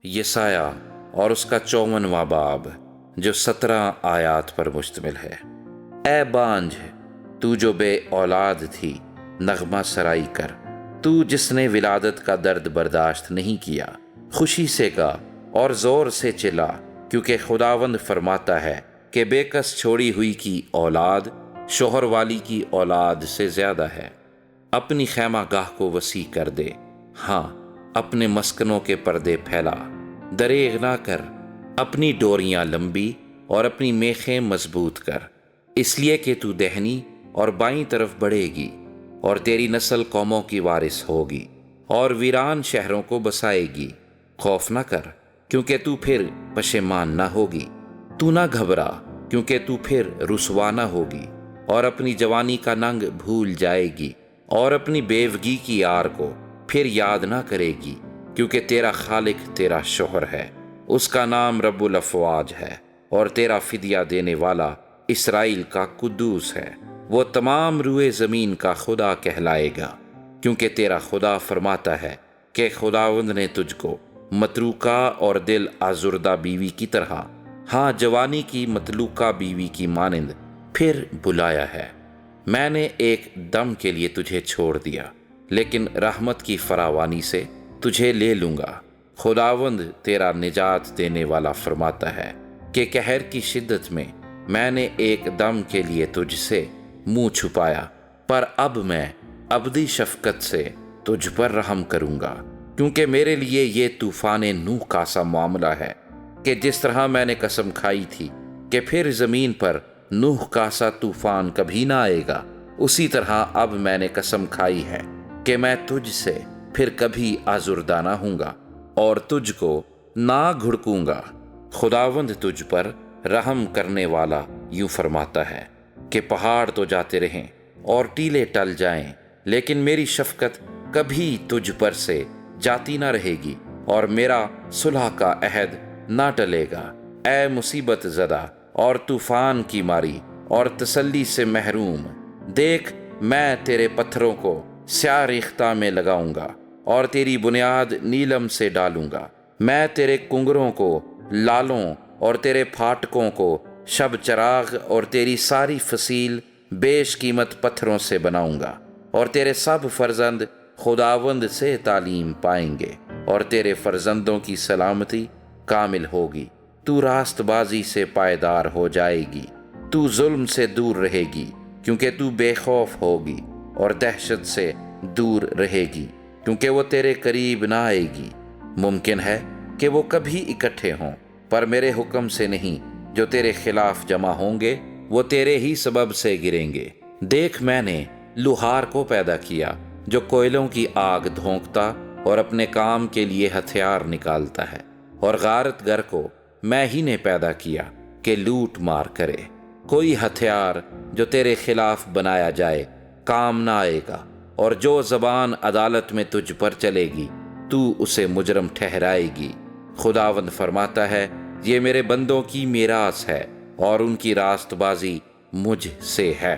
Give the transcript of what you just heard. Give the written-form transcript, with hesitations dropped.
یسایہ اور اس کا 54واں باب جو 17 آیات پر مشتمل ہے۔ اے بانجھ، تو جو بے اولاد تھی، نغمہ سرائی کر۔ تو جس نے ولادت کا درد برداشت نہیں کیا، خوشی سے گا اور زور سے چلا، کیونکہ خداوند فرماتا ہے کہ بے کس چھوڑی ہوئی کی اولاد شوہر والی کی اولاد سے زیادہ ہے۔ اپنی خیمہ گاہ کو وسیع کر دے، ہاں اپنے مسکنوں کے پردے پھیلا۔ دریغ نہ کر، اپنی ڈوریاں لمبی اور اپنی میخیں مضبوط کر، اس لیے کہ تو دہنی اور بائیں طرف بڑھے گی، اور تیری نسل قوموں کی وارث ہوگی اور ویران شہروں کو بسائے گی۔ خوف نہ کر، کیونکہ تو پھر پشیمان نہ ہوگی۔ تو نہ گھبرا، کیونکہ تو پھر رسوا نہ ہوگی، اور اپنی جوانی کا ننگ بھول جائے گی، اور اپنی بیوگی کی آر کو پھر یاد نہ کرے گی، کیونکہ تیرا خالق تیرا شوہر ہے، اس کا نام رب الافواج ہے، اور تیرا فدیہ دینے والا اسرائیل کا قدوس ہے۔ وہ تمام روئے زمین کا خدا کہلائے گا، کیونکہ تیرا خدا فرماتا ہے کہ خداوند نے تجھ کو متروکہ اور دل آزردہ بیوی کی طرح، ہاں جوانی کی مطلوقہ بیوی کی مانند پھر بلایا ہے۔ میں نے ایک دم کے لیے تجھے چھوڑ دیا، لیکن رحمت کی فراوانی سے تجھے لے لوں گا۔ خداوند تیرا نجات دینے والا فرماتا ہے کہ قہر کی شدت میں نے ایک دم کے لیے تجھ سے منہ چھپایا، پر اب میں ابدی شفقت سے تجھ پر رحم کروں گا، کیونکہ میرے لیے یہ طوفان نوح کا سا معاملہ ہے کہ جس طرح میں نے قسم کھائی تھی کہ پھر زمین پر نوح کا سا طوفان کبھی نہ آئے گا، اسی طرح اب میں نے قسم کھائی ہے کہ میں تجھ سے پھر کبھی آزردہ نہ ہوں گا اور تجھ کو نہ گھڑکوں گا۔ خداوند تجھ پر رحم کرنے والا یوں فرماتا ہے کہ پہاڑ تو جاتے رہیں اور ٹیلے ٹل جائیں، لیکن میری شفقت کبھی تجھ پر سے جاتی نہ رہے گی، اور میرا صلح کا عہد نہ ٹلے گا۔ اے مصیبت زدہ اور طوفان کی ماری اور تسلی سے محروم، دیکھ میں تیرے پتھروں کو سیاہ ریختہ میں لگاؤں گا اور تیری بنیاد نیلم سے ڈالوں گا۔ میں تیرے کنگروں کو لالوں اور تیرے پھاٹکوں کو شب چراغ اور تیری ساری فصیل بیش قیمت پتھروں سے بناؤں گا، اور تیرے سب فرزند خداوند سے تعلیم پائیں گے، اور تیرے فرزندوں کی سلامتی کامل ہوگی۔ تو راست بازی سے پائیدار ہو جائے گی، تو ظلم سے دور رہے گی، کیونکہ تو بے خوف ہوگی، اور دہشت سے دور رہے گی، کیونکہ وہ تیرے قریب نہ آئے گی۔ ممکن ہے کہ وہ کبھی اکٹھے ہوں، پر میرے حکم سے نہیں۔ جو تیرے خلاف جمع ہوں گے وہ تیرے ہی سبب سے گریں گے۔ دیکھ میں نے لوہار کو پیدا کیا جو کوئلوں کی آگ دھونکتا اور اپنے کام کے لیے ہتھیار نکالتا ہے، اور غارت گر کو میں ہی نے پیدا کیا کہ لوٹ مار کرے۔ کوئی ہتھیار جو تیرے خلاف بنایا جائے کام نہ آئے گا، اور جو زبان عدالت میں تجھ پر چلے گی تو اسے مجرم ٹھہرائے گی۔ خداوند فرماتا ہے، یہ میرے بندوں کی میراث ہے، اور ان کی راست بازی مجھ سے ہے۔